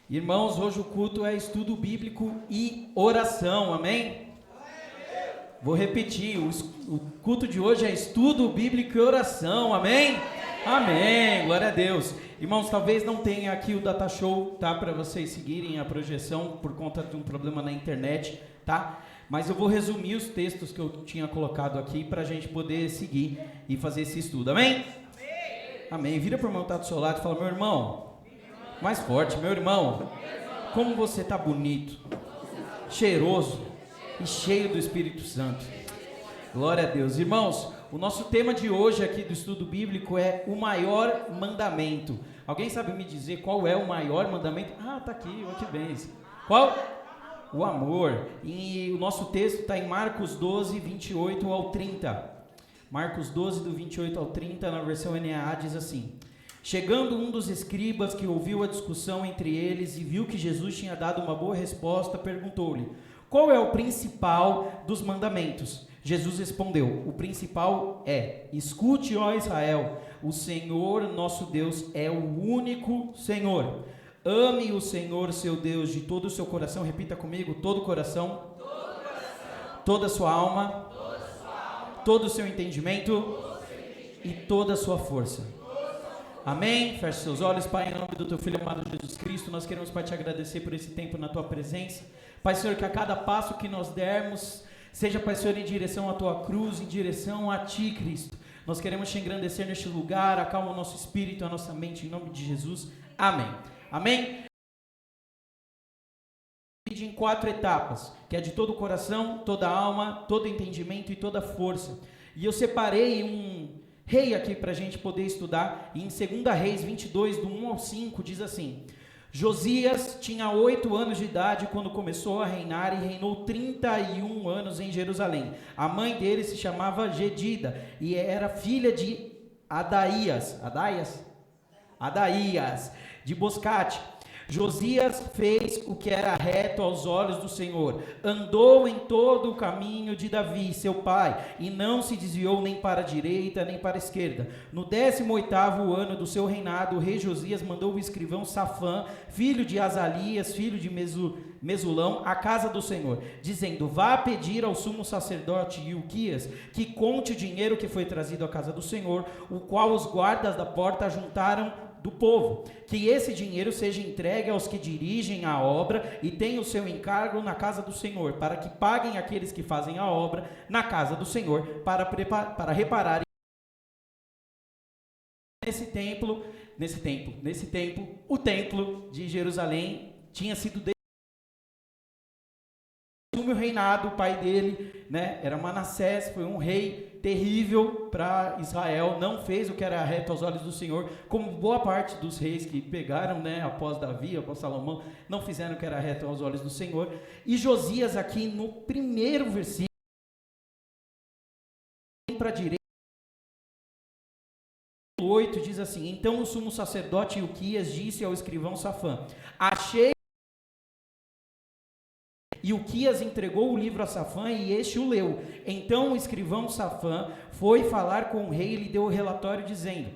Irmãos, hoje o culto é estudo bíblico e oração, amém? Vou repetir, o culto de hoje é estudo bíblico e oração, amém? Amém, glória a Deus. Irmãos, talvez não tenha aqui o data show, tá? Para vocês seguirem a projeção por conta de um problema na internet, tá? Mas eu vou resumir os textos que eu tinha colocado aqui para a gente poder seguir e fazer esse estudo, amém? Amém. Vira para o irmão que está do seu lado e fala: meu irmão, mais forte, meu irmão, como você está bonito, cheiroso e cheio do Espírito Santo. Glória a Deus. Irmãos, o nosso tema de hoje aqui do estudo bíblico é o maior mandamento. Alguém sabe me dizer qual é o maior mandamento? Ah, tá aqui, olha que bênção. Qual? O amor. E o nosso texto está em Marcos 12, 28 ao 30. Marcos 12, do 28 ao 30, na versão NAA, diz assim: chegando um dos escribas que ouviu a discussão entre eles e viu que Jesus tinha dado uma boa resposta, perguntou-lhe: qual é o principal dos mandamentos? Jesus respondeu: o principal é: escute, ó Israel, o Senhor nosso Deus é o único Senhor. Ame o Senhor seu Deus de todo o seu coração. Repita comigo: todo o coração, toda a sua alma, todo o seu entendimento e toda a sua força. Amém? Feche seus olhos, Pai, em nome do teu Filho amado Jesus Cristo. Nós queremos, Pai, te agradecer por esse tempo na tua presença. Pai, Senhor, que a cada passo que nós dermos seja, Pai, Senhor, em direção à tua cruz, em direção a ti, Cristo. Nós queremos te engrandecer neste lugar. Acalma o nosso espírito, a nossa mente, em nome de Jesus. Amém. Amém? Em 4 etapas, que é de todo o coração, toda a alma, todo o entendimento e toda a força. E eu separei um rei aqui para a gente poder estudar. E em 2 Reis 22, do 1 ao 5, diz assim: Josias tinha 8 anos de idade quando começou a reinar e reinou 31 anos em Jerusalém. A mãe dele se chamava Gedida e era filha de Adaías de Boscate. Josias fez o que era reto aos olhos do Senhor, andou em todo o caminho de Davi, seu pai, e não se desviou nem para a direita, nem para a esquerda. No 18º ano do seu reinado, o rei Josias mandou o escrivão Safã, filho de Azalias, filho de Mesulão, à casa do Senhor, dizendo: vá pedir ao sumo sacerdote Ilquias que conte o dinheiro que foi trazido à casa do Senhor, o qual os guardas da porta juntaram do povo, que esse dinheiro seja entregue aos que dirigem a obra e tenham o seu encargo na casa do Senhor, para que paguem aqueles que fazem a obra na casa do Senhor, para reparar nesse templo, o templo de Jerusalém tinha sido assume o reinado. O pai dele, né, era Manassés, foi um rei terrível para Israel, não fez o que era reto aos olhos do Senhor, como boa parte dos reis que pegaram, né, após Davi, após Salomão, não fizeram o que era reto aos olhos do Senhor. E Josias, aqui no primeiro versículo, para a direita, 8, diz assim: então o sumo sacerdote Ilquias disse ao escrivão Safã: achei. E Ilquias entregou o livro a Safã e este o leu. Então o escrivão Safã foi falar com o rei e lhe deu o relatório dizendo: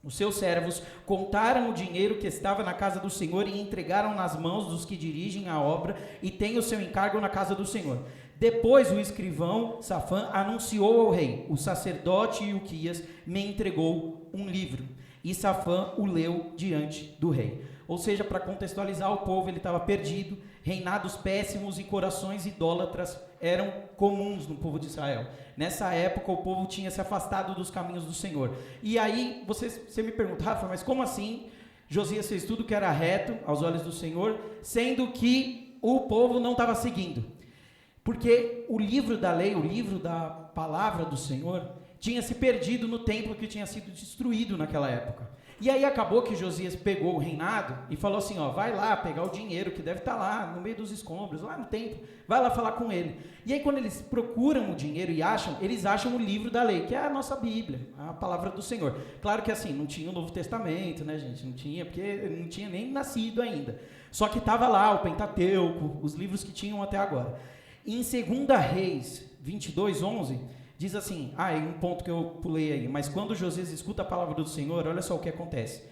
os seus servos contaram o dinheiro que estava na casa do Senhor e entregaram nas mãos dos que dirigem a obra e têm o seu encargo na casa do Senhor. Depois o escrivão Safã anunciou ao rei: o sacerdote Ilquias me entregou um livro. E Safã o leu diante do rei. Ou seja, para contextualizar, o povo ele estava perdido, reinados péssimos e corações idólatras eram comuns no povo de Israel. Nessa época o povo tinha se afastado dos caminhos do Senhor. E aí você me pergunta: Rafa, mas como assim Josias fez tudo que era reto aos olhos do Senhor, sendo que o povo não estava seguindo? Porque o livro da lei, o livro da palavra do Senhor, tinha se perdido no templo que tinha sido destruído naquela época. E aí acabou que Josias pegou o reinado e falou assim: ó, vai lá pegar o dinheiro que deve estar lá no meio dos escombros, lá no templo, vai lá falar com ele. E aí quando eles procuram o dinheiro e acham, eles acham o livro da lei, que é a nossa Bíblia, a palavra do Senhor. Claro que assim, não tinha o Novo Testamento, né, gente? Não tinha, porque não tinha nem nascido ainda. Só que estava lá o Pentateuco, os livros que tinham até agora. Em 2 Reis 22, 11... diz assim, um ponto que eu pulei aí: mas quando Josias escuta a palavra do Senhor, olha só o que acontece.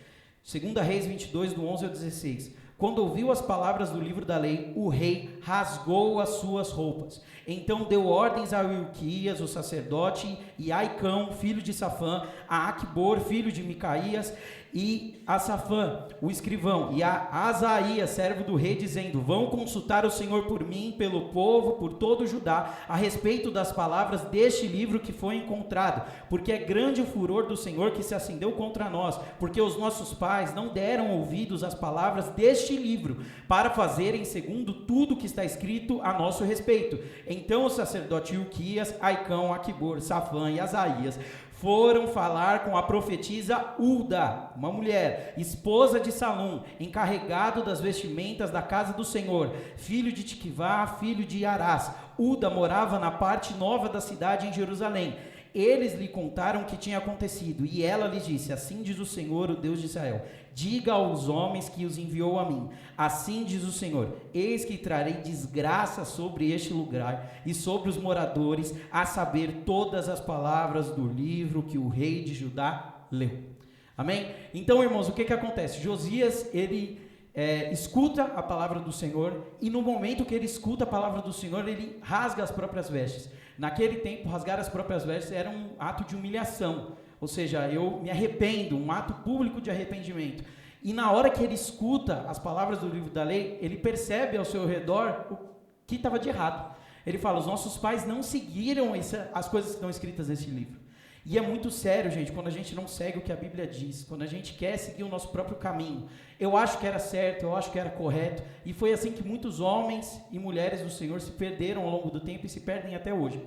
2 Reis 22, do 11 ao 16. Quando ouviu as palavras do livro da lei, o rei rasgou as suas roupas. Então deu ordens a Ilquias, o sacerdote, e a Aicão, filho de Safã, a Aquibor, filho de Micaías, e a Safã, o escrivão, e a Asaías, servo do rei, dizendo: vão consultar o Senhor por mim, pelo povo, por todo o Judá, a respeito das palavras deste livro que foi encontrado, porque é grande o furor do Senhor que se acendeu contra nós, porque os nossos pais não deram ouvidos às palavras deste livro, para fazerem segundo tudo que está escrito a nosso respeito. Então o sacerdote Ilquias, Aicão, Aquibor, Safã e Asaías foram falar com a profetisa Ulda, uma mulher, esposa de Salum, encarregado das vestimentas da casa do Senhor, filho de Tiquivá, filho de Arás. Ulda morava na parte nova da cidade em Jerusalém. Eles lhe contaram o que tinha acontecido, e ela lhe disse: assim diz o Senhor, o Deus de Israel, diga aos homens que os enviou a mim, assim diz o Senhor, eis que trarei desgraça sobre este lugar e sobre os moradores, a saber, todas as palavras do livro que o rei de Judá leu. Amém? Então, irmãos, o que acontece? Josias, ele escuta a palavra do Senhor, e no momento que ele escuta a palavra do Senhor, ele rasga as próprias vestes. Naquele tempo, rasgar as próprias vestes era um ato de humilhação, ou seja, eu me arrependo, um ato público de arrependimento. E na hora que ele escuta as palavras do livro da lei, ele percebe ao seu redor o que estava de errado. Ele fala: os nossos pais não seguiram as coisas que estão escritas nesse livro. E é muito sério, gente, quando a gente não segue o que a Bíblia diz, quando a gente quer seguir o nosso próprio caminho. Eu acho que era certo, eu acho que era correto, e foi assim que muitos homens e mulheres do Senhor se perderam ao longo do tempo e se perdem até hoje.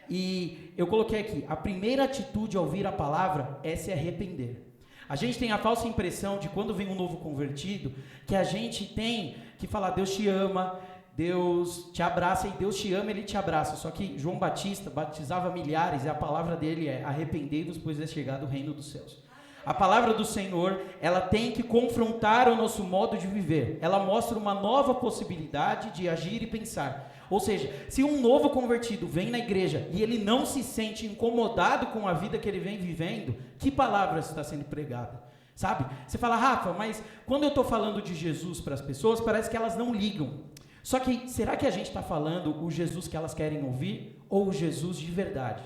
E eu coloquei aqui: a primeira atitude ao ouvir a palavra é se arrepender. A gente tem a falsa impressão de, quando vem um novo convertido, que a gente tem que falar: Deus te ama, Deus te abraça, e Deus te ama, Ele te abraça. Só que João Batista batizava milhares, e a palavra dele é: arrependei-vos, pois é chegado o reino dos céus. A palavra do Senhor, ela tem que confrontar o nosso modo de viver. Ela mostra uma nova possibilidade de agir e pensar. Ou seja, se um novo convertido vem na igreja e ele não se sente incomodado com a vida que ele vem vivendo, que palavra está sendo pregada? Sabe? Você fala: Rafa, mas quando eu estou falando de Jesus para as pessoas, parece que elas não ligam. Só que, será que a gente está falando o Jesus que elas querem ouvir, ou o Jesus de verdade?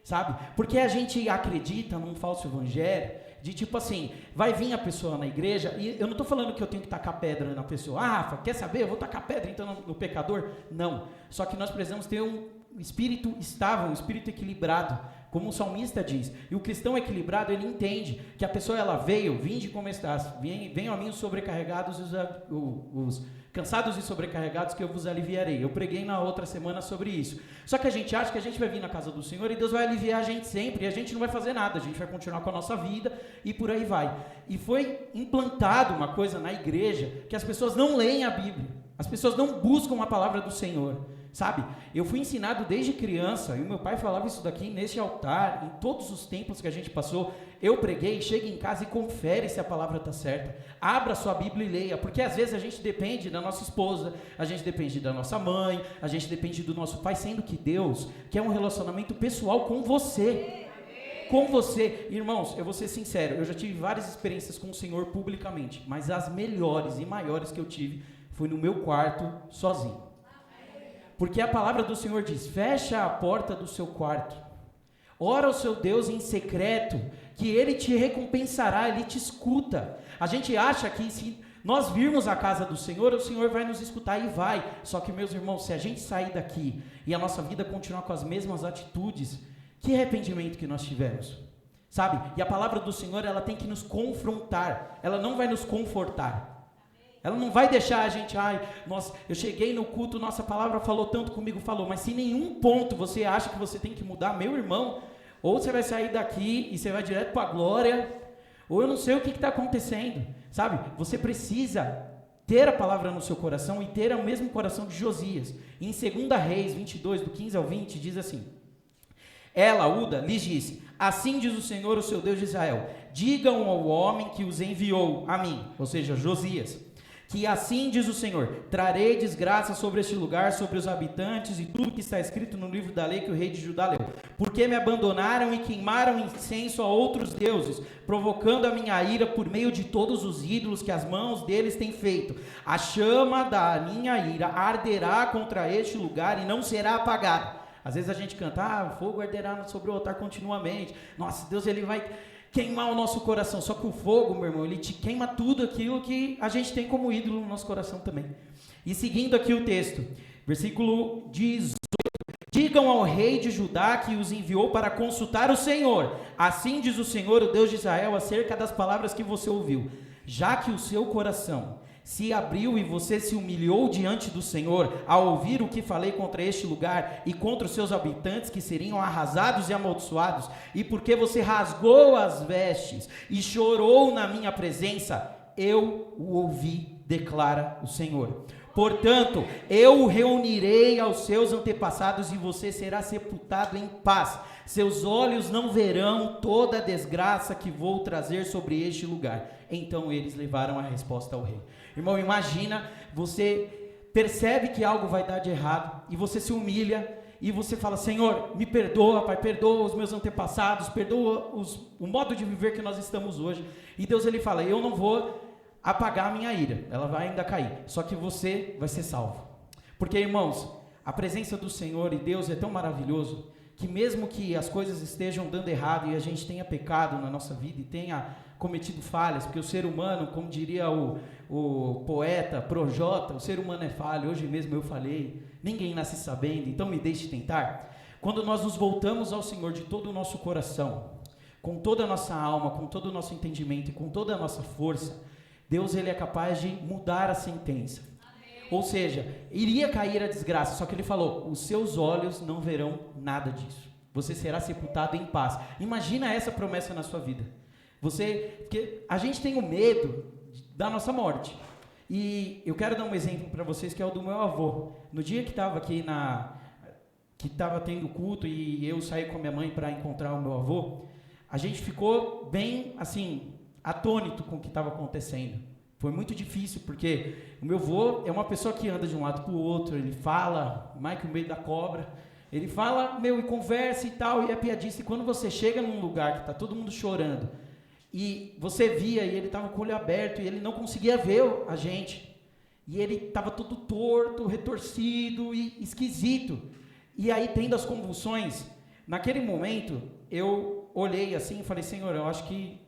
Sabe? Porque a gente acredita num falso evangelho, de tipo assim, vai vir a pessoa na igreja, e eu não estou falando que eu tenho que tacar pedra na pessoa. Ah, Rafa, quer saber? Eu vou tacar pedra então no pecador? Não. Só que nós precisamos ter um espírito estável, um espírito equilibrado, como o salmista diz. E o cristão equilibrado, ele entende que a pessoa, ela veio: vinde como estás, venham a mim os sobrecarregados, os cansados e sobrecarregados, que eu vos aliviarei. Eu preguei na outra semana sobre isso. Só que a gente acha que a gente vai vir na casa do Senhor e Deus vai aliviar a gente sempre, e a gente não vai fazer nada, a gente vai continuar com a nossa vida e por aí vai. E foi implantado uma coisa na igreja, que as pessoas não leem a Bíblia, as pessoas não buscam a palavra do Senhor, sabe? Eu fui ensinado desde criança, e o meu pai falava isso daqui neste altar, em todos os tempos que a gente passou. Eu preguei: chega em casa e confere se a palavra está certa, abra sua Bíblia e leia, porque às vezes a gente depende da nossa esposa, a gente depende da nossa mãe, a gente depende do nosso pai, sendo que Deus quer um relacionamento pessoal com você. Com você. Irmãos, eu vou ser sincero, eu já tive várias experiências com o Senhor publicamente, mas as melhores e maiores que eu tive foi no meu quarto, sozinho. Porque a palavra do Senhor diz: fecha a porta do seu quarto, ora ao seu Deus em secreto, que Ele te recompensará, Ele te escuta. A gente acha que se nós virmos a casa do Senhor, o Senhor vai nos escutar, e vai. Só que, meus irmãos, se a gente sair daqui e a nossa vida continuar com as mesmas atitudes, que arrependimento que nós tivemos, sabe? E a palavra do Senhor, ela tem que nos confrontar, ela não vai nos confortar. Ela não vai deixar a gente: ai, nossa, eu cheguei no culto, nossa palavra falou tanto comigo, falou. Mas se em nenhum ponto você acha que você tem que mudar, meu irmão, ou você vai sair daqui e você vai direto para a glória, ou eu não sei o que está acontecendo, sabe? Você precisa ter a palavra no seu coração e ter o mesmo coração de Josias. Em 2 Reis 22, do 15 ao 20, diz assim: ela, Ulda, lhes disse: assim diz o Senhor, o seu Deus de Israel, digam ao homem que os enviou a mim, ou seja, Josias, que assim diz o Senhor, trarei desgraça sobre este lugar, sobre os habitantes e tudo que está escrito no livro da lei que o rei de Judá leu, porque me abandonaram e queimaram incenso a outros deuses, provocando a minha ira por meio de todos os ídolos que as mãos deles têm feito. A chama da minha ira arderá contra este lugar e não será apagada. Às vezes a gente canta, o fogo arderá sobre o altar continuamente. Nossa, Deus, ele vai queimar o nosso coração. Só que o fogo, meu irmão, ele te queima tudo aquilo que a gente tem como ídolo no nosso coração também. E seguindo aqui o texto, versículo 18. Digam ao rei de Judá que os enviou para consultar o Senhor. Assim diz o Senhor, o Deus de Israel, acerca das palavras que você ouviu. Já que o seu coração se abriu e você se humilhou diante do Senhor, ao ouvir o que falei contra este lugar e contra os seus habitantes que seriam arrasados e amaldiçoados, e porque você rasgou as vestes e chorou na minha presença, eu o ouvi, declara o Senhor. Portanto, eu o reunirei aos seus antepassados e você será sepultado em paz. Seus olhos não verão toda a desgraça que vou trazer sobre este lugar. Então eles levaram a resposta ao rei. Irmão, imagina, você percebe que algo vai dar de errado e você se humilha e você fala, Senhor, me perdoa, Pai, perdoa os meus antepassados, perdoa o modo de viver que nós estamos hoje. E Deus, ele fala, eu não vou apagar a minha ira, ela vai ainda cair, só que você vai ser salvo. Porque, irmãos, a presença do Senhor e Deus é tão maravilhoso, que mesmo que as coisas estejam dando errado e a gente tenha pecado na nossa vida e tenha cometido falhas, porque o ser humano, como diria o poeta Projota, o ser humano é falho, hoje mesmo eu falei, ninguém nasce sabendo, então me deixe tentar. Quando nós nos voltamos ao Senhor de todo o nosso coração, com toda a nossa alma, com todo o nosso entendimento e com toda a nossa força, Deus, ele é capaz de mudar a sentença. Amém. Ou seja, iria cair a desgraça, só que ele falou, os seus olhos não verão nada disso. Você será sepultado em paz. Imagina essa promessa na sua vida. Porque a gente tem o medo da nossa morte. E eu quero dar um exemplo para vocês que é o do meu avô. No dia que estava aqui que estava tendo culto e eu saí com a minha mãe para encontrar o meu avô, a gente ficou bem, assim, atônito com o que estava acontecendo. Foi muito difícil, porque o meu avô é uma pessoa que anda de um lado para o outro, ele fala, mais que o meio da cobra, ele fala, e conversa e tal, e é piadista, e quando você chega num lugar que está todo mundo chorando, e você via, e ele estava com o olho aberto, e ele não conseguia ver a gente, e ele estava todo torto, retorcido e esquisito, e aí tendo as convulsões, naquele momento, eu olhei assim e falei, Senhor, eu acho que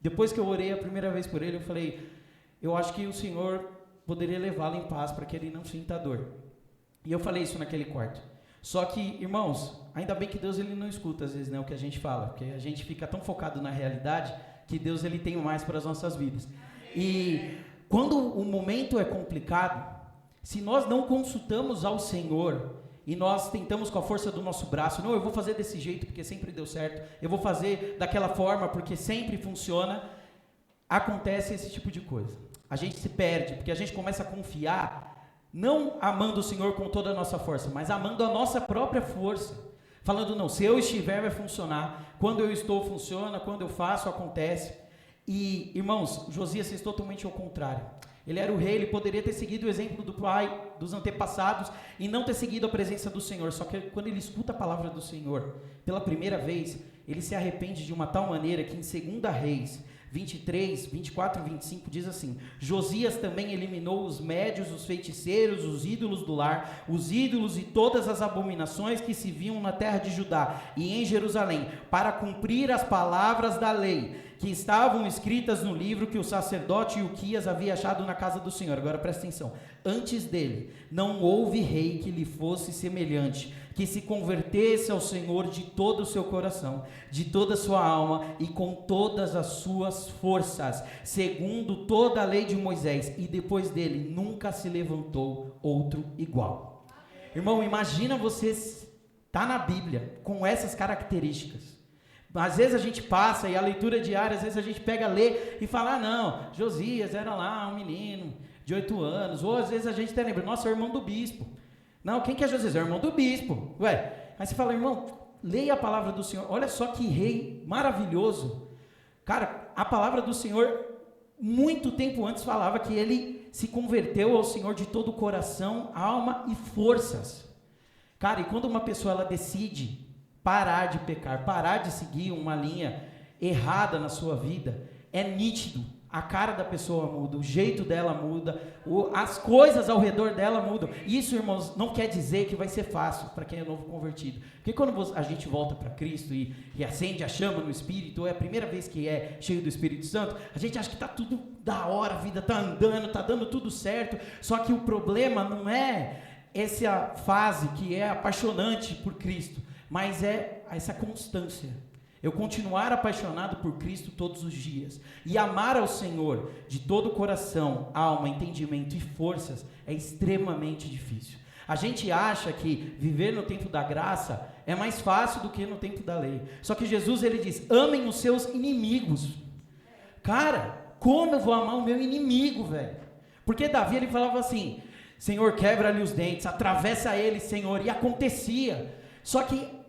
depois que eu orei a primeira vez por ele, eu falei, eu acho que o Senhor poderia levá-lo em paz para que ele não sinta dor. E eu falei isso naquele quarto. Só que, irmãos, ainda bem que Deus, ele não escuta às vezes, né, o que a gente fala, porque a gente fica tão focado na realidade que Deus, ele tem mais para as nossas vidas. E quando o momento é complicado, se nós não consultamos ao Senhor e nós tentamos com a força do nosso braço, não, eu vou fazer desse jeito porque sempre deu certo, eu vou fazer daquela forma porque sempre funciona, acontece esse tipo de coisa. A gente se perde, porque a gente começa a confiar, não amando o Senhor com toda a nossa força, mas amando a nossa própria força, falando, não, se eu estiver vai funcionar, quando eu estou funciona, quando eu faço acontece. E, irmãos, Josias fez totalmente ao contrário. Ele era o rei, ele poderia ter seguido o exemplo do pai, dos antepassados, e não ter seguido a presença do Senhor. Só que quando ele escuta a palavra do Senhor, pela primeira vez, ele se arrepende de uma tal maneira que em 2 Reis 23, 24 e 25 diz assim, Josias também eliminou os médios, os feiticeiros, os ídolos do lar, os ídolos e todas as abominações que se viam na terra de Judá e em Jerusalém, para cumprir as palavras da lei, que estavam escritas no livro que o sacerdote Ilquias havia achado na casa do Senhor. Agora presta atenção, antes dele não houve rei que lhe fosse semelhante, que se convertesse ao Senhor de todo o seu coração, de toda a sua alma e com todas as suas forças, segundo toda a lei de Moisés, e depois dele nunca se levantou outro igual. Irmão, imagina você estar na Bíblia com essas características. Às vezes a gente passa e a leitura diária, às vezes a gente pega, lê e fala, não, Josias era lá um menino de 8 anos, ou às vezes a gente até lembra, nossa, é o irmão do bispo. Não, quem que é Josias? É o irmão do bispo. Ué, aí você fala, irmão, leia a palavra do Senhor, olha só que rei maravilhoso. Cara, a palavra do Senhor, muito tempo antes falava que ele se converteu ao Senhor de todo o coração, alma e forças. Cara, e quando uma pessoa ela decide parar de pecar, parar de seguir uma linha errada na sua vida, é nítido, a cara da pessoa muda, o jeito dela muda, as coisas ao redor dela mudam. Isso, irmãos, não quer dizer que vai ser fácil para quem é novo convertido. Porque quando a gente volta para Cristo e acende a chama no Espírito, ou é a primeira vez que é cheio do Espírito Santo, a gente acha que está tudo da hora, a vida está andando, está dando tudo certo. Só que o problema não é essa fase que é apaixonante por Cristo, mas é essa constância. Eu continuar apaixonado por Cristo todos os dias e amar ao Senhor de todo o coração, alma, entendimento e forças é extremamente difícil. A gente acha que viver no tempo da graça é mais fácil do que no tempo da lei. Só que Jesus, ele diz, amem os seus inimigos. Cara, como eu vou amar o meu inimigo, velho? Porque Davi, ele falava assim, Senhor, quebra-lhe os dentes, atravessa ele, Senhor, e acontecia. Só que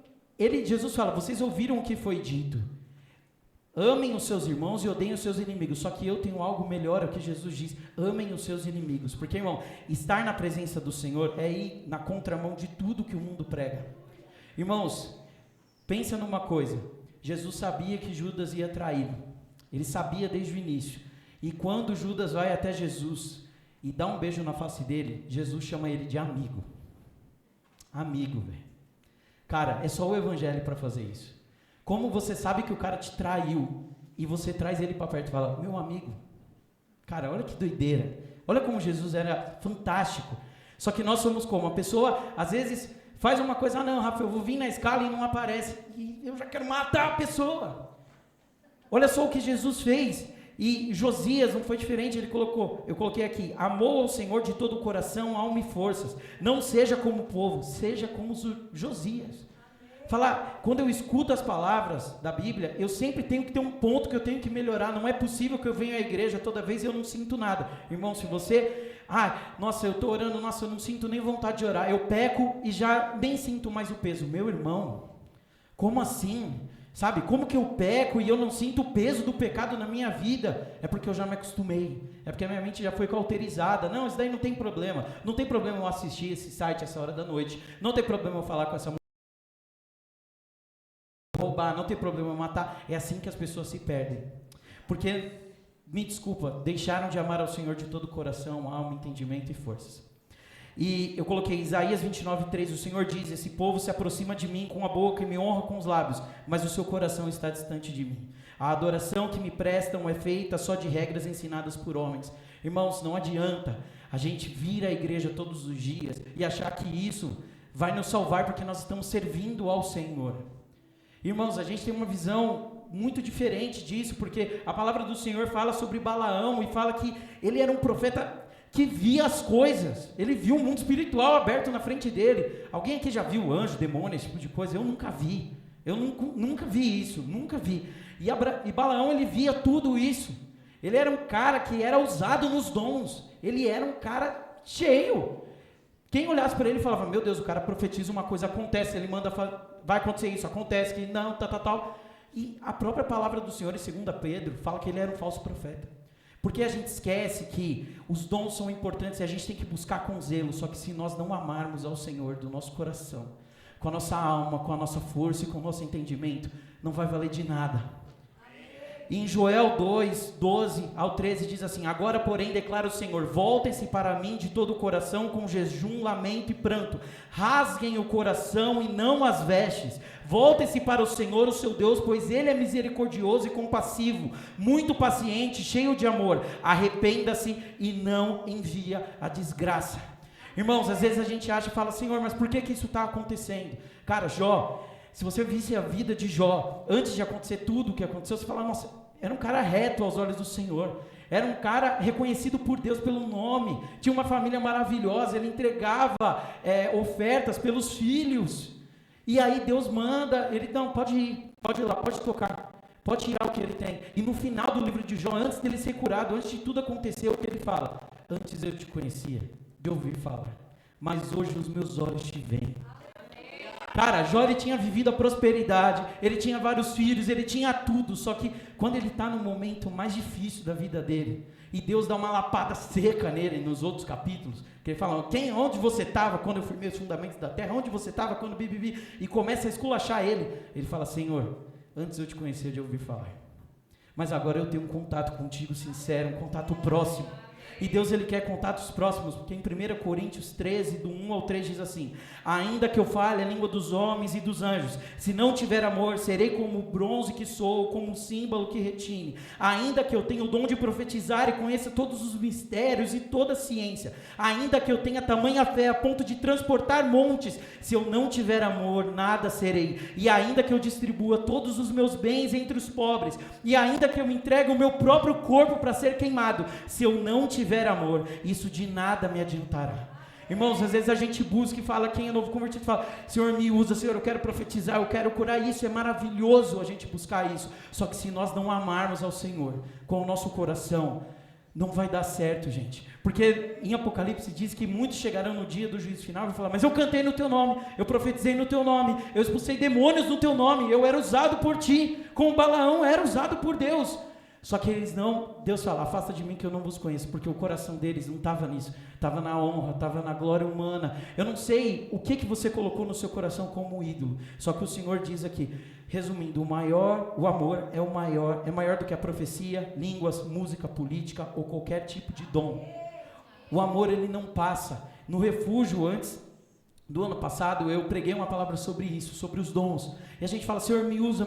Jesus fala, vocês ouviram o que foi dito, amem os seus irmãos e odeiem os seus inimigos, só que eu tenho algo melhor, é o que Jesus diz, amem os seus inimigos, porque, irmão, estar na presença do Senhor é ir na contramão de tudo que o mundo prega. Irmãos, pensa numa coisa, Jesus sabia que Judas ia traí-lo, ele sabia desde o início, e quando Judas vai até Jesus e dá um beijo na face dele, Jesus chama ele de amigo, velho. Cara, é só o evangelho para fazer isso. Como você sabe que o cara te traiu e você traz ele para perto e fala, meu amigo. Cara, olha que doideira. Olha como Jesus era fantástico. Só que nós somos como? A pessoa, às vezes, faz uma coisa, não, Rafa, eu vou vir na escala e não aparece. E eu já quero matar a pessoa. Olha só o que Jesus fez. E Josias não foi diferente, eu coloquei aqui, amou ao Senhor de todo o coração, alma e forças, não seja como o povo, seja como Josias. Falar, quando eu escuto as palavras da Bíblia, eu sempre tenho que ter um ponto que eu tenho que melhorar, não é possível que eu venha à igreja toda vez e eu não sinto nada. Irmão, se você, nossa, eu estou orando, nossa, eu não sinto nem vontade de orar, eu peco e já nem sinto mais o peso. Meu irmão, como assim? Sabe, como que eu peco e eu não sinto o peso do pecado na minha vida? É porque eu já me acostumei, é porque a minha mente já foi cauterizada. Não, isso daí não tem problema. Não tem problema eu assistir esse site essa hora da noite. Não tem problema eu falar com essa mulher, roubar, não tem problema eu matar. É assim que as pessoas se perdem. Porque, me desculpa, deixaram de amar ao Senhor de todo o coração, alma, entendimento e forças. E eu coloquei Isaías 29:3, o Senhor diz, esse povo se aproxima de mim com a boca e me honra com os lábios, mas o seu coração está distante de mim. A adoração que me prestam é feita só de regras ensinadas por homens. Irmãos, não adianta a gente vir à igreja todos os dias e achar que isso vai nos salvar porque nós estamos servindo ao Senhor. Irmãos, a gente tem uma visão muito diferente disso, porque a palavra do Senhor fala sobre Balaão e fala que ele era um profeta que via as coisas, ele viu o mundo espiritual aberto na frente dele. Alguém aqui já viu anjo, demônio, esse tipo de coisa? Eu nunca vi, nunca vi isso, nunca vi. E Balaão, ele via tudo isso, ele era um cara que era usado nos dons, ele era um cara cheio. Quem olhasse para ele falava, meu Deus, o cara profetiza uma coisa, acontece, ele manda, vai acontecer isso, acontece, que não, tal. E a própria palavra do Senhor, em 2 Pedro, fala que ele era um falso profeta. Porque a gente esquece que os dons são importantes e a gente tem que buscar com zelo, só que se nós não amarmos ao Senhor do nosso coração, com a nossa alma, com a nossa força e com o nosso entendimento, não vai valer de nada. E em Joel 2:12-13 diz assim, agora porém declara o Senhor, voltem-se para mim de todo o coração com jejum, lamento e pranto, rasguem o coração e não as vestes, voltem-se para o Senhor, o seu Deus, pois Ele é misericordioso e compassivo, muito paciente, cheio de amor, arrependa-se e não envia a desgraça. Irmãos, às vezes a gente acha e fala, Senhor, mas por que isso está acontecendo? Cara, Jó, se você visse a vida de Jó, antes de acontecer tudo o que aconteceu, você fala, nossa, era um cara reto aos olhos do Senhor, era um cara reconhecido por Deus pelo nome, tinha uma família maravilhosa, ele entregava ofertas pelos filhos, e aí Deus manda, ele, não, pode ir lá, pode tocar, pode tirar o que ele tem, e no final do livro de Jó, antes dele ser curado, antes de tudo acontecer, o que ele fala? Antes eu te conhecia, de ouvir falar, mas hoje os meus olhos te veem. Cara, Jó, ele tinha vivido a prosperidade, ele tinha vários filhos, ele tinha tudo, só que quando ele está no momento mais difícil da vida dele, e Deus dá uma lapada seca nele nos outros capítulos, que ele fala, onde você estava quando eu firmei os fundamentos da terra, onde você estava quando bibibi, e começa a esculachar ele fala, Senhor, antes eu te conhecia de ouvir falar, mas agora eu tenho um contato contigo sincero, um contato próximo. E Deus, ele quer contatos próximos, porque em 1 Coríntios 13, do 1 ao 3 diz assim, ainda que eu fale a língua dos homens e dos anjos, se não tiver amor, serei como o bronze que sou, como um símbolo que retine, ainda que eu tenha o dom de profetizar e conheça todos os mistérios e toda a ciência, ainda que eu tenha tamanha fé a ponto de transportar montes, se eu não tiver amor, nada serei, e ainda que eu distribua todos os meus bens entre os pobres, e ainda que eu entregue o meu próprio corpo para ser queimado, se eu não tiver amor, isso de nada me adiantará. Irmãos, às vezes a gente busca e fala, quem é novo convertido fala, Senhor me usa, Senhor eu quero profetizar, eu quero curar, isso é maravilhoso a gente buscar isso, só que se nós não amarmos ao Senhor com o nosso coração, não vai dar certo, gente, porque em Apocalipse diz que muitos chegarão no dia do juízo final e vão falar, mas eu cantei no teu nome, eu profetizei no teu nome, eu expulsei demônios no teu nome, eu era usado por ti, como Balaão era usado por Deus. Só que eles não, Deus fala, afasta de mim que eu não vos conheço, porque o coração deles não estava nisso, estava na honra, estava na glória humana. Eu não sei o que você colocou no seu coração como ídolo, só que o Senhor diz aqui, resumindo, o amor é maior do que a profecia, línguas, música, política ou qualquer tipo de dom. O amor, ele não passa. No refúgio, antes do ano passado, eu preguei uma palavra sobre isso, sobre os dons, e a gente fala, Senhor, me usa,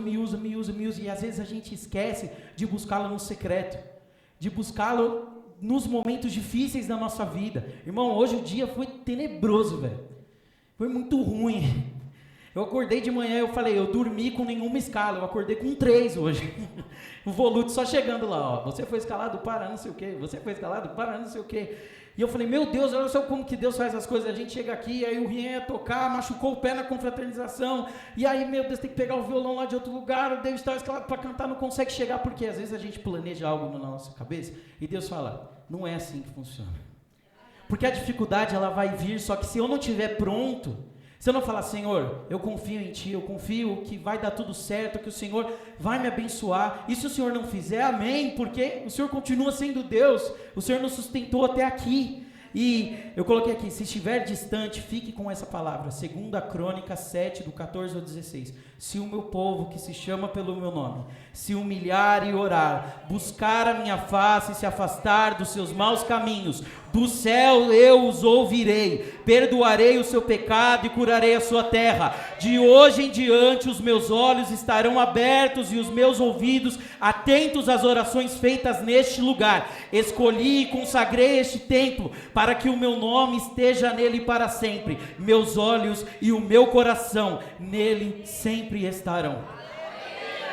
e às vezes a gente esquece de buscá-lo no secreto, de buscá-lo nos momentos difíceis da nossa vida. Irmão, hoje o dia foi tenebroso, velho, foi muito ruim. Eu acordei de manhã, eu falei, eu dormi com nenhuma escala, eu acordei com 3 hoje, o volute só chegando lá, ó, você foi escalado para não sei o que, você foi escalado para não sei o que. E eu falei, meu Deus, olha só como que Deus faz as coisas, a gente chega aqui, aí o Rian ia tocar, machucou o pé na confraternização, e aí, meu Deus, tem que pegar o violão lá de outro lugar, o David estava escalado para cantar, não consegue chegar, porque às vezes a gente planeja algo na nossa cabeça, e Deus fala, não é assim que funciona. Porque a dificuldade, ela vai vir, só que se eu não estiver pronto, se eu não falar, Senhor, eu confio em Ti, eu confio que vai dar tudo certo, que o Senhor vai me abençoar, e se o Senhor não fizer, amém, porque o Senhor continua sendo Deus, o Senhor nos sustentou até aqui. E eu coloquei aqui, se estiver distante, fique com essa palavra, 2 Crônicas 7, do 14 ao 16, se o meu povo, que se chama pelo meu nome, se humilhar e orar, buscar a minha face e se afastar dos seus maus caminhos, do céu eu os ouvirei, perdoarei o seu pecado e curarei a sua terra. De hoje em diante os meus olhos estarão abertos e os meus ouvidos atentos às orações feitas neste lugar. Escolhi e consagrei este templo para que o meu nome esteja nele para sempre. Meus olhos e o meu coração nele sempre estarão.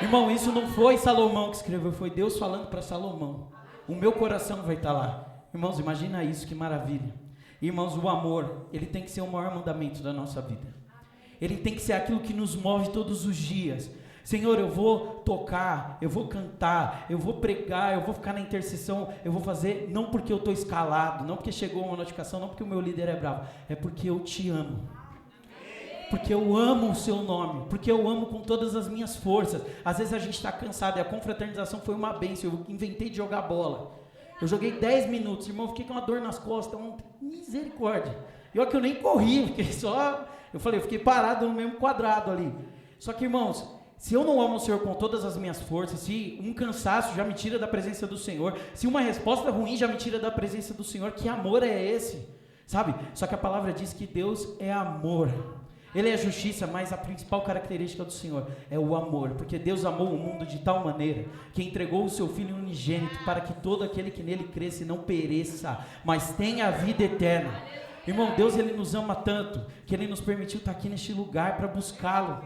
Irmão, isso não foi Salomão que escreveu, foi Deus falando para Salomão. O meu coração vai estar lá. Irmãos, imagina isso, que maravilha. Irmãos, o amor, ele tem que ser o maior mandamento da nossa vida. Ele tem que ser aquilo que nos move todos os dias. Senhor, eu vou tocar, eu vou cantar, eu vou pregar, eu vou ficar na intercessão, eu vou fazer, não porque eu estou escalado, não porque chegou uma notificação, não porque o meu líder é bravo, é porque eu te amo. Porque eu amo o seu nome, porque eu amo com todas as minhas forças. Às vezes a gente está cansado, e a confraternização foi uma bênção, eu inventei de jogar bola. Eu joguei 10 minutos, irmão, fiquei com uma dor nas costas, misericórdia. E olha que eu nem corri, fiquei só, eu fiquei parado no mesmo quadrado ali. Só que, irmãos, se eu não amo o Senhor com todas as minhas forças, se um cansaço já me tira da presença do Senhor, se uma resposta ruim já me tira da presença do Senhor, que amor é esse? Sabe? Só que a palavra diz que Deus é amor. Ele é justiça, mas a principal característica do Senhor é o amor, porque Deus amou o mundo de tal maneira que entregou o seu Filho unigênito para que todo aquele que nele cresce não pereça, mas tenha a vida eterna. Irmão, Deus, ele nos ama tanto que ele nos permitiu estar aqui neste lugar para buscá-lo.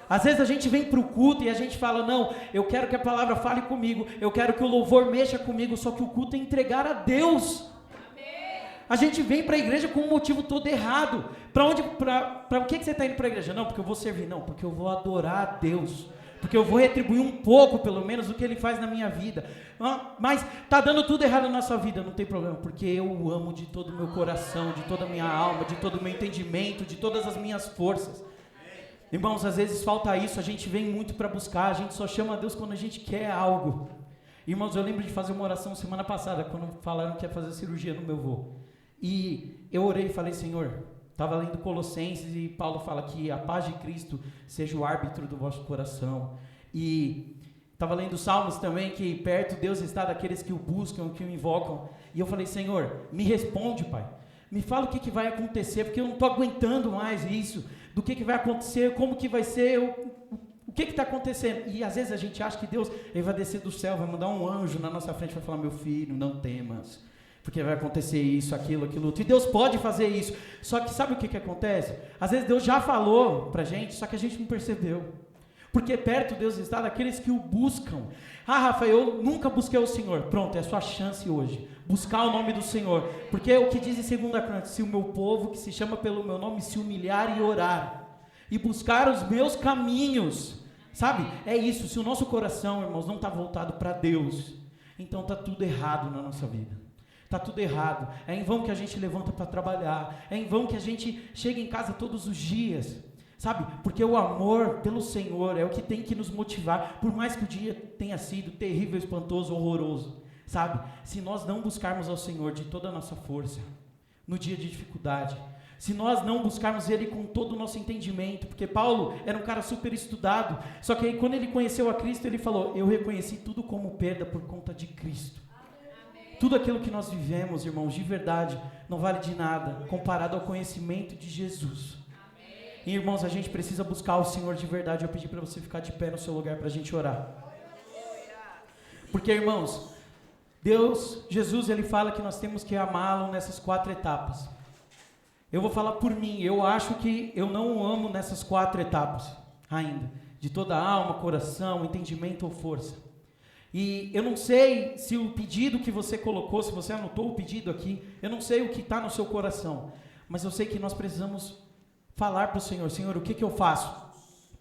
Às vezes a gente vem para o culto e a gente fala, não, eu quero que a palavra fale comigo, eu quero que o louvor mexa comigo, só que o culto é entregar a Deus. A gente vem para a igreja com um motivo todo errado. Para o que você está indo para a igreja? Não, porque eu vou servir. Não, porque eu vou adorar a Deus. Porque eu vou retribuir um pouco, pelo menos, do que Ele faz na minha vida. Mas está dando tudo errado na sua vida, não tem problema. Porque eu o amo de todo o meu coração, de toda a minha alma, de todo o meu entendimento, de todas as minhas forças. Irmãos, às vezes falta isso, a gente vem muito para buscar, a gente só chama a Deus quando a gente quer algo. Irmãos, eu lembro de fazer uma oração semana passada, quando falaram que ia fazer cirurgia no meu avô. E eu orei e falei, Senhor, estava lendo Colossenses e Paulo fala que a paz de Cristo seja o árbitro do vosso coração. E estava lendo Salmos também, que perto Deus está daqueles que o buscam, que o invocam. E eu falei, Senhor, me responde, Pai. Me fala o que vai acontecer, porque eu não estou aguentando mais isso. Do que vai acontecer, como que vai ser, o que está acontecendo. E às vezes a gente acha que Deus ele vai descer do céu, vai mandar um anjo na nossa frente, vai falar, meu filho, não temas, porque vai acontecer isso, aquilo outro. E Deus pode fazer isso. Só que sabe o que acontece? Às vezes Deus já falou para a gente, só que a gente não percebeu. Porque perto Deus está daqueles que o buscam. Ah, Rafa, eu nunca busquei o Senhor. Pronto, é a sua chance hoje. Buscar o nome do Senhor. Porque é o que diz em 2 Crônicas, se o meu povo, que se chama pelo meu nome, se humilhar e orar, e buscar os meus caminhos, sabe? É isso, se o nosso coração, irmãos, não está voltado para Deus, então está tudo errado na nossa vida. Está tudo errado. É em vão que a gente levanta para trabalhar. É em vão que a gente chega em casa todos os dias. Sabe, porque o amor pelo Senhor é o que tem que nos motivar, por mais que o dia tenha sido terrível, espantoso, horroroso, sabe, se nós não buscarmos ao Senhor de toda a nossa força, no dia de dificuldade, se nós não buscarmos Ele com todo o nosso entendimento, porque Paulo era um cara super estudado, só que aí quando ele conheceu a Cristo, ele falou, eu reconheci tudo como perda por conta de Cristo. Tudo aquilo que nós vivemos, irmãos, de verdade, não vale de nada, comparado ao conhecimento de Jesus. E, irmãos, a gente precisa buscar o Senhor de verdade. Eu pedi para você ficar de pé no seu lugar para a gente orar. Porque, irmãos, Deus, Jesus, Ele fala que nós temos que amá-lo nessas 4 etapas. Eu vou falar por mim, eu acho que eu não o amo nessas 4 etapas ainda. De toda a alma, coração, entendimento ou força. E eu não sei se o pedido que você colocou, se você anotou o pedido aqui, eu não sei o que está no seu coração. Mas eu sei que nós precisamos falar para o Senhor, Senhor, o que eu faço?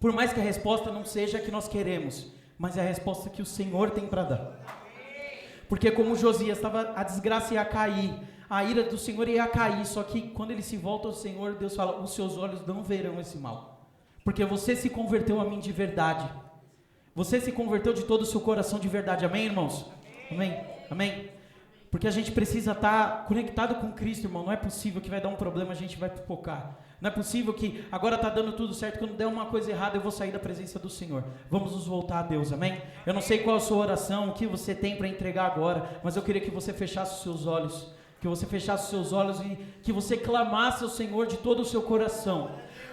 Por mais que a resposta não seja a que nós queremos, mas é a resposta que o Senhor tem para dar. Porque como Josias, a desgraça ia cair, a ira do Senhor ia cair, só que quando ele se volta ao Senhor, Deus fala, os seus olhos não verão esse mal, porque você se converteu a mim de verdade, você se converteu de todo o seu coração de verdade, amém, irmãos? Amém? Amém? Porque a gente precisa estar conectado com Cristo, irmão. Não é possível que vai dar um problema, a gente vai pipocar. Não é possível que agora está dando tudo certo, quando der uma coisa errada eu vou sair da presença do Senhor. Vamos nos voltar a Deus, amém? Eu não sei qual a sua oração, o que você tem para entregar agora, mas eu queria que você fechasse os seus olhos. Que você fechasse os seus olhos e que você clamasse ao Senhor de todo o seu coração.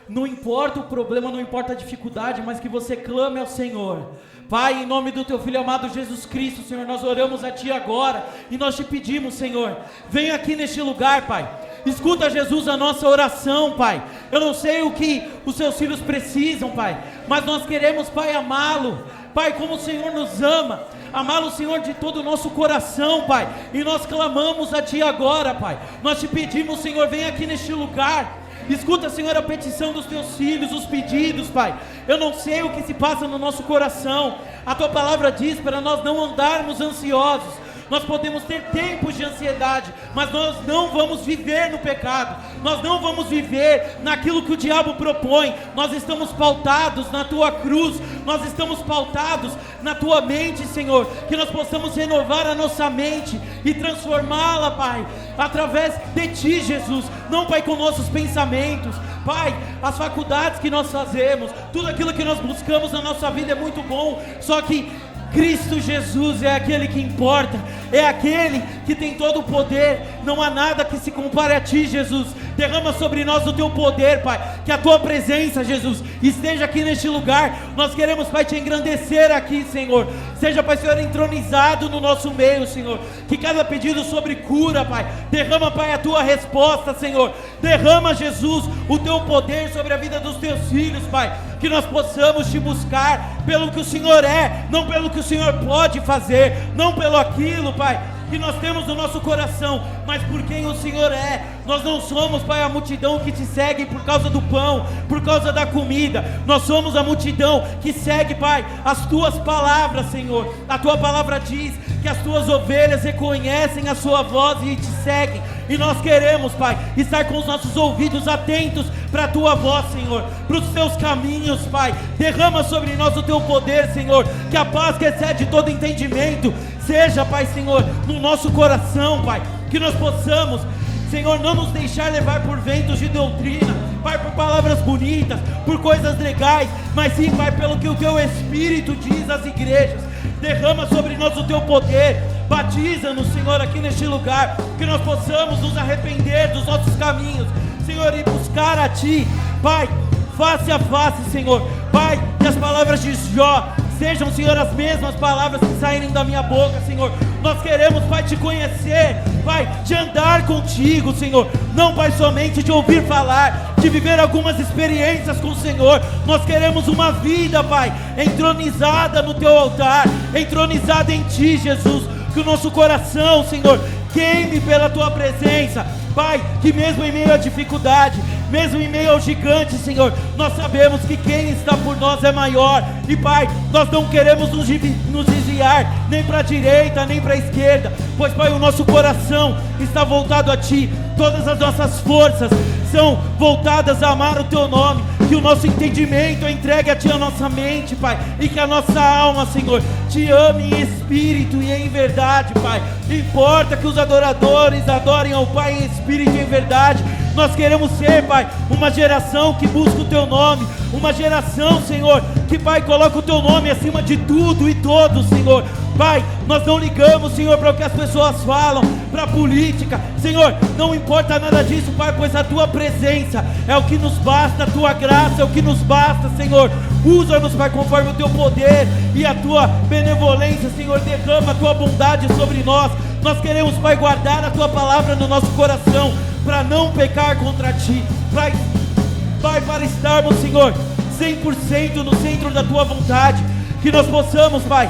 Não importa o problema, não importa a dificuldade, mas que você clame ao Senhor. Pai, em nome do Teu Filho amado Jesus Cristo, Senhor, nós oramos a Ti agora e nós Te pedimos, Senhor, venha aqui neste lugar, Pai. Escuta, Jesus, a nossa oração, Pai. Eu não sei o que os Seus filhos precisam, Pai, mas nós queremos, Pai, amá-lo. Pai, como o Senhor nos ama, amá-lo, Senhor, de todo o nosso coração, Pai. E nós clamamos a Ti agora, Pai. Nós Te pedimos, Senhor, venha aqui neste lugar. Escuta, Senhor, a petição dos Teus filhos, os pedidos, Pai. Eu não sei o que se passa no nosso coração. A Tua palavra diz para nós não andarmos ansiosos. Nós podemos ter tempos de ansiedade, mas nós não vamos viver no pecado. Nós não vamos viver naquilo que o diabo propõe. Nós estamos pautados na Tua cruz. Nós estamos pautados na Tua mente, Senhor. Que nós possamos renovar a nossa mente e transformá-la, Pai, através de Ti, Jesus. Não, Pai, com nossos pensamentos. Pai, as faculdades que nós fazemos, tudo aquilo que nós buscamos na nossa vida é muito bom. Só que Cristo Jesus é aquele que importa, é aquele que tem todo o poder. Não há nada que se compare a Ti, Jesus. Derrama sobre nós o Teu poder, Pai. Que a Tua presença, Jesus, esteja aqui neste lugar. Nós queremos, Pai, Te engrandecer aqui, Senhor. Seja, Pai, Senhor, entronizado no nosso meio, Senhor. Que cada pedido sobre cura, Pai, derrama, Pai, a Tua resposta, Senhor. Derrama, Jesus, o Teu poder sobre a vida dos Teus filhos, Pai. Que nós possamos Te buscar pelo que o Senhor é, não pelo que o Senhor pode fazer, não pelo aquilo, Pai, que nós temos no nosso coração, mas por quem o Senhor é. Nós não somos, Pai, a multidão que te segue por causa do pão, por causa da comida. Nós somos a multidão que segue, Pai, as tuas palavras, Senhor. A tua palavra diz que as tuas ovelhas reconhecem a sua voz e te seguem. E nós queremos, Pai, estar com os nossos ouvidos atentos para a tua voz, Senhor, para os teus caminhos, Pai. Derrama sobre nós o teu poder, Senhor, que a paz que excede todo entendimento seja, Pai, Senhor, no nosso coração, Pai, que nós possamos, Senhor, não nos deixar levar por ventos de doutrina, Pai, por palavras bonitas, por coisas legais, mas sim, Pai, pelo que o teu Espírito diz às igrejas. Derrama sobre nós o teu poder, batiza-nos, Senhor, aqui neste lugar, que nós possamos nos arrepender dos nossos caminhos, Senhor, e buscar a Ti, Pai, face a face, Senhor, Pai, que as palavras de Jó sejam, Senhor, as mesmas palavras que saírem da minha boca, Senhor. Nós queremos, Pai, te conhecer, Pai, de andar contigo, Senhor, não, Pai, somente de ouvir falar, de viver algumas experiências com o Senhor. Nós queremos uma vida, Pai, entronizada no teu altar, entronizada em Ti, Jesus, que o nosso coração, Senhor, queime pela tua presença, Pai, que mesmo em meio à dificuldade, mesmo em meio ao gigante, Senhor, nós sabemos que quem está por nós é maior. E, Pai, nós não queremos nos desviar nem para a direita, nem para a esquerda, pois, Pai, o nosso coração está voltado a Ti. Todas as nossas forças são voltadas a amar o Teu nome. Que o nosso entendimento é entregue a Ti, a nossa mente, Pai, e que a nossa alma, Senhor, Te ame em espírito e em verdade, Pai. Importa que os adoradores adorem ao Pai em espírito e em verdade. Nós queremos ser, Pai, uma geração que busca o Teu nome, uma geração, Senhor, que, Pai, coloca o Teu nome acima de tudo e todos, Senhor. Pai, nós não ligamos, Senhor, para o que as pessoas falam, para a política, Senhor, não importa nada disso, Pai, pois a Tua presença é o que nos basta, a Tua graça é o que nos basta, Senhor. Usa-nos, Pai, conforme o Teu poder e a Tua benevolência, Senhor, derrama a Tua bondade sobre nós. Nós queremos, Pai, guardar a Tua palavra no nosso coração, para não pecar contra Ti, Pai, para estarmos, Senhor, 100% no centro da Tua vontade, que nós possamos, Pai,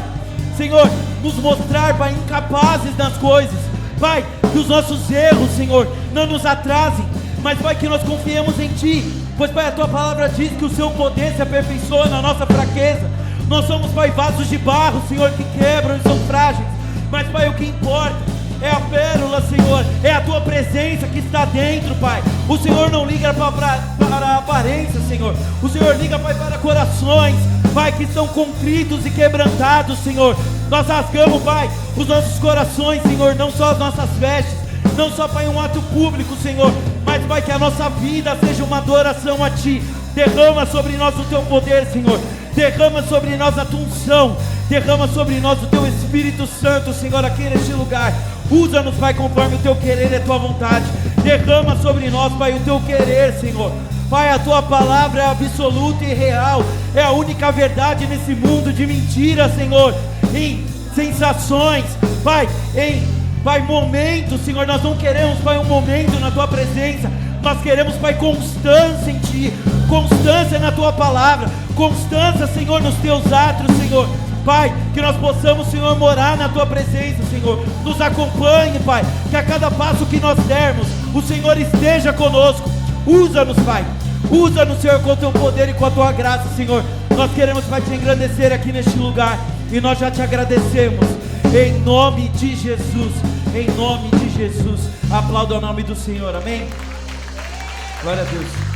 Senhor, nos mostrar, Pai, incapazes das coisas, Pai, que os nossos erros, Senhor, não nos atrasem, mas, Pai, que nós confiemos em Ti, pois, Pai, a Tua palavra diz que o Seu poder se aperfeiçoa na nossa fraqueza. Nós somos, Pai, vasos de barro, Senhor, que quebram e são frágeis, mas, Pai, o que importa é a pérola, Senhor, é a Tua presença que está dentro, Pai. O Senhor não liga para a aparência, Senhor. O Senhor liga, Pai, para corações, Pai, que estão contritos e quebrantados, Senhor. Nós rasgamos, Pai, os nossos corações, Senhor, não só as nossas vestes, não só, Pai, um ato público, Senhor, mas, Pai, que a nossa vida seja uma adoração a Ti. Derrama sobre nós o Teu poder, Senhor. Derrama sobre nós a Tua unção. Derrama sobre nós o Teu Espírito Santo, Senhor, aqui neste lugar. Usa-nos, Pai, conforme o Teu querer e a Tua vontade. Derrama sobre nós, Pai, o Teu querer, Senhor. Pai, a Tua palavra é absoluta e real. É a única verdade nesse mundo de mentira, Senhor. Em sensações, Pai, Pai, momentos, Senhor. Nós não queremos, Pai, um momento na Tua presença. Nós queremos, Pai, constância em Ti, constância na Tua palavra, constância, Senhor, nos Teus atos, Senhor. Pai, que nós possamos, Senhor, morar na Tua presença, Senhor. Nos acompanhe, Pai, que a cada passo que nós dermos, o Senhor esteja conosco. Usa-nos, Pai. Usa-nos, Senhor, com o Teu poder e com a Tua graça, Senhor. Nós queremos, Pai, Te engrandecer aqui neste lugar. E nós já Te agradecemos. Em nome de Jesus. Em nome de Jesus. Aplauda o nome do Senhor. Amém? Glória a Deus.